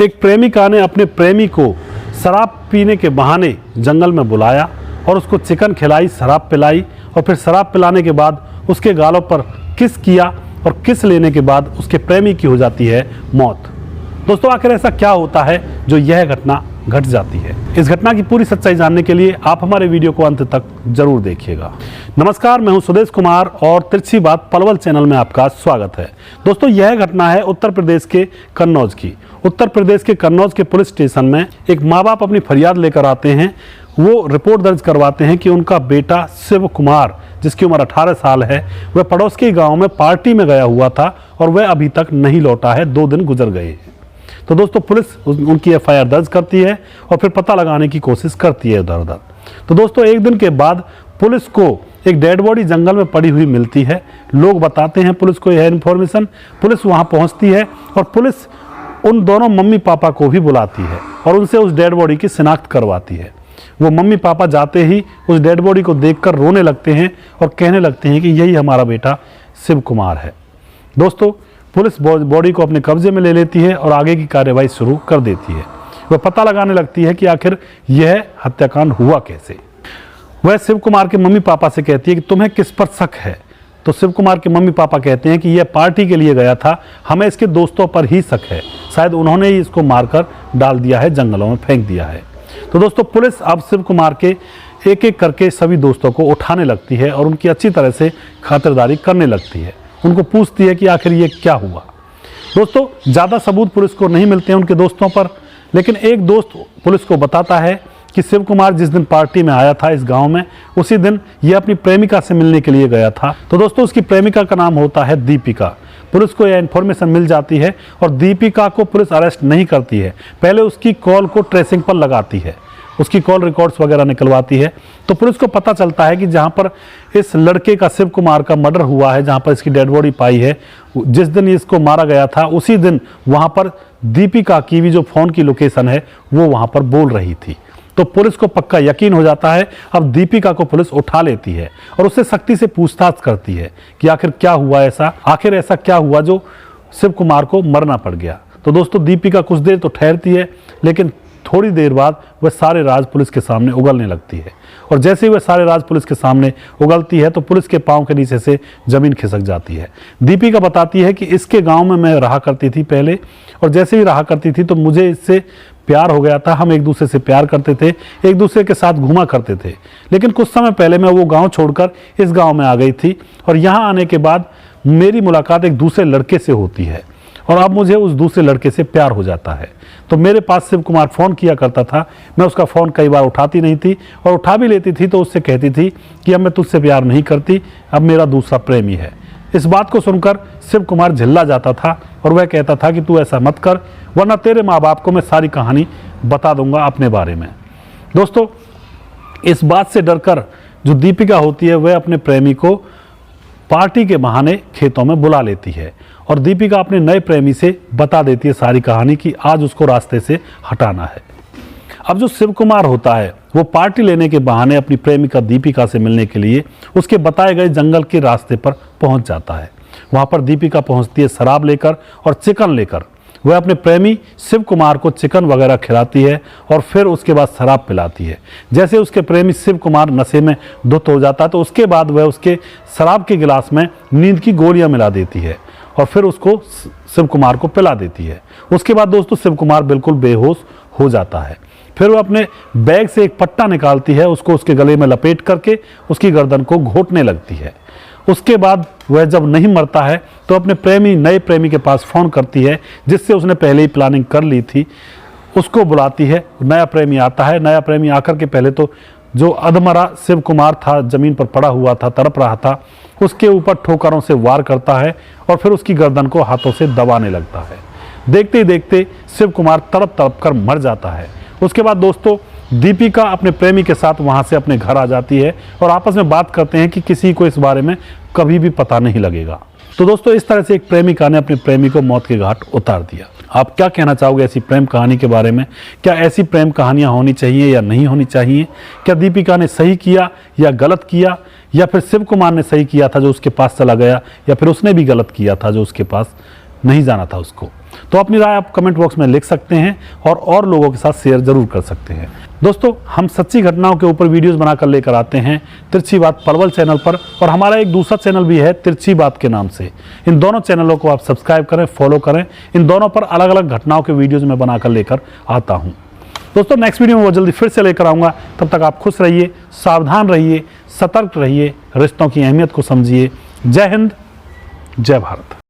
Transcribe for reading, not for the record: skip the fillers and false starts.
एक प्रेमिका ने अपने प्रेमी को शराब पीने के बहाने जंगल में बुलाया और उसको चिकन खिलाई, शराब पिलाई और फिर शराब पिलाने के बाद उसके गालों पर किस किया और किस लेने के बाद उसके प्रेमी की हो जाती है मौत। दोस्तों, आखिर ऐसा क्या होता है जो यह घटना घट जाती है? इस घटना की पूरी सच्चाई जानने के लिए आप हमारे वीडियो को अंत तक जरूर देखिएगा। नमस्कार, मैं हूं सुदेश कुमार और तिरछी बात पलवल चैनल में आपका स्वागत है। दोस्तों, यह घटना है उत्तर प्रदेश के कन्नौज की। उत्तर प्रदेश के कन्नौज के पुलिस स्टेशन में एक माँ बाप अपनी फरियाद लेकर आते हैं। वो रिपोर्ट दर्ज करवाते हैं कि उनका बेटा शिव कुमार, जिसकी उम्र 18 साल है, वह पड़ोस के गांव में पार्टी में गया हुआ था और वह अभी तक नहीं लौटा है। 2 दिन गुजर गए हैं। तो दोस्तों, पुलिस उनकी एफआईआर दर्ज करती है और फिर पता लगाने की कोशिश करती है इधर उधर। तो दोस्तों, एक दिन के बाद पुलिस को एक डेड बॉडी जंगल में पड़ी हुई मिलती है। लोग बताते हैं पुलिस को यह इन्फॉर्मेशन। पुलिस वहां पहुंचती है और पुलिस उन दोनों मम्मी पापा को भी बुलाती है और उनसे उस डेड बॉडी की शिनाख्त करवाती है। वो मम्मी पापा जाते ही उस डेड बॉडी को देखकर रोने लगते हैं और कहने लगते हैं कि यही हमारा बेटा शिव कुमार है। दोस्तों, पुलिस बॉडी को अपने कब्जे में ले लेती है और आगे की कार्यवाही शुरू कर देती है। वह पता लगाने लगती है कि आखिर यह हत्याकांड हुआ कैसे। वह शिव कुमार के मम्मी पापा से कहती है कि तुम्हें किस पर शक है? तो शिव कुमार के मम्मी पापा कहते हैं कि यह पार्टी के लिए गया था, हमें इसके दोस्तों पर ही शक है, शायद उन्होंने ही इसको मारकर डाल दिया है, जंगलों में फेंक दिया है। तो दोस्तों, पुलिस अब शिव कुमार के एक एक करके सभी दोस्तों को उठाने लगती है और उनकी अच्छी तरह से खातिरदारी करने लगती है। उनको पूछती है कि आखिर ये क्या हुआ। दोस्तों, ज़्यादा सबूत पुलिस को नहीं मिलते हैं उनके दोस्तों पर, लेकिन एक दोस्त पुलिस को बताता है कि शिव कुमार जिस दिन पार्टी में आया था इस गांव में, उसी दिन ये अपनी प्रेमिका से मिलने के लिए गया था। तो दोस्तों, उसकी प्रेमिका का नाम होता है दीपिका। पुलिस को यह इन्फॉर्मेशन मिल जाती है और दीपिका को पुलिस अरेस्ट नहीं करती है, पहले उसकी कॉल को ट्रेसिंग पर लगाती है, उसकी कॉल रिकॉर्ड्स वगैरह निकलवाती है। तो पुलिस को पता चलता है कि जहां पर इस लड़के का, शिव कुमार का मर्डर हुआ है, जहां पर इसकी डेड बॉडी पाई है, जिस दिन इसको मारा गया था उसी दिन वहां पर दीपिका की भी जो फोन की लोकेशन है वो वहां पर बोल रही थी। तो पुलिस को पक्का यकीन हो जाता है। अब दीपिका को पुलिस उठा लेती है और उससे सख्ती से पूछताछ करती है कि आखिर क्या हुआ, आखिर ऐसा क्या हुआ जो शिव कुमार को मरना पड़ गया। तो दोस्तों, दीपिका कुछ देर तो ठहरती है, लेकिन थोड़ी देर बाद वह सारे राज पुलिस के सामने उगलने लगती है और जैसे ही वह सारे राज पुलिस के सामने उगलती है तो पुलिस के पांव के नीचे से जमीन खिसक जाती है। दीपिका बताती है कि इसके गांव में मैं रहा करती थी पहले, और जैसे ही रहा करती थी तो मुझे इससे प्यार हो गया था। हम एक दूसरे से प्यार करते थे, एक दूसरे के साथ घूमा करते थे, लेकिन कुछ समय पहले मैं वो गाँव छोड़कर इस गाँव में आ गई थी और यहाँ आने के बाद मेरी मुलाकात एक दूसरे लड़के से होती है और अब मुझे उस दूसरे लड़के से प्यार हो जाता है। तो मेरे पास शिव कुमार फ़ोन किया करता था, मैं उसका फ़ोन कई बार उठाती नहीं थी और उठा भी लेती थी तो उससे कहती थी कि अब मैं तुझसे प्यार नहीं करती, अब मेरा दूसरा प्रेमी है। इस बात को सुनकर शिव कुमार झिल्ला जाता था और वह कहता था कि तू ऐसा मत कर, वरना तेरे माँ बाप को मैं सारी कहानी बता दूंगा अपने बारे में। दोस्तों, इस बात से डरकर जो दीपिका होती है वह अपने प्रेमी को पार्टी के बहाने खेतों में बुला लेती है और दीपिका अपने नए प्रेमी से बता देती है सारी कहानी कि आज उसको रास्ते से हटाना है। अब जो शिव कुमार होता है वो पार्टी लेने के बहाने अपनी प्रेमिका दीपिका से मिलने के लिए उसके बताए गए जंगल के रास्ते पर पहुंच जाता है। वहां पर दीपिका पहुंचती है शराब लेकर और चिकन लेकर। वह अपने प्रेमी शिव कुमार को चिकन वगैरह खिलाती है और फिर उसके बाद शराब पिलाती है। जैसे उसके प्रेमी शिव कुमार नशे में धुत हो जाता है तो उसके बाद वह उसके शराब के गिलास में नींद की गोलियां मिला देती है और फिर उसको शिव कुमार को पिला देती है। उसके बाद दोस्तों, शिव कुमार बिल्कुल बेहोश हो जाता है। फिर वह अपने बैग से एक पट्टा निकालती है, उसको उसके गले में लपेट करके उसकी गर्दन को घोंटने लगती है। उसके बाद वह जब नहीं मरता है तो अपने नए प्रेमी के पास फ़ोन करती है, जिससे उसने पहले ही प्लानिंग कर ली थी। उसको बुलाती है, नया प्रेमी आता है। नया प्रेमी आकर के पहले तो जो अधमरा शिव कुमार था, ज़मीन पर पड़ा हुआ था, तड़प रहा था, उसके ऊपर ठोकरों से वार करता है और फिर उसकी गर्दन को हाथों से दबाने लगता है। देखते ही देखते शिव कुमार तड़प तड़प कर मर जाता है। उसके बाद दोस्तों, दीपिका अपने प्रेमी के साथ वहां से अपने घर आ जाती है और आपस में बात करते हैं कि किसी को इस बारे में कभी भी पता नहीं लगेगा। तो दोस्तों, इस तरह से एक प्रेमिका ने अपने प्रेमी को मौत के घाट उतार दिया। आप क्या कहना चाहोगे ऐसी प्रेम कहानी के बारे में? क्या ऐसी प्रेम कहानियां होनी चाहिए या नहीं होनी चाहिए? क्या दीपिका ने सही किया या गलत किया, या फिर शिव कुमार ने सही किया था जो उसके पास चला गया, या फिर उसने भी गलत किया था जो उसके पास नहीं जाना था उसको? तो अपनी राय आप कमेंट बॉक्स में लिख सकते हैं और लोगों के साथ शेयर जरूर कर सकते हैं। दोस्तों, हम सच्ची घटनाओं के ऊपर वीडियोस बनाकर लेकर आते हैं तिरछी बात पलवल चैनल पर, और हमारा एक दूसरा चैनल भी है तिरछी बात के नाम से। इन दोनों चैनलों को आप सब्सक्राइब करें, फॉलो करें। इन दोनों पर अलग अलग घटनाओं के वीडियोज में बनाकर लेकर आता हूँ। दोस्तों, नेक्स्ट वीडियो में बहुत जल्दी फिर से लेकर आऊँगा। तब तक आप खुश रहिए, सावधान रहिए, सतर्क रहिए, रिश्तों की अहमियत को समझिए। जय हिंद, जय भारत।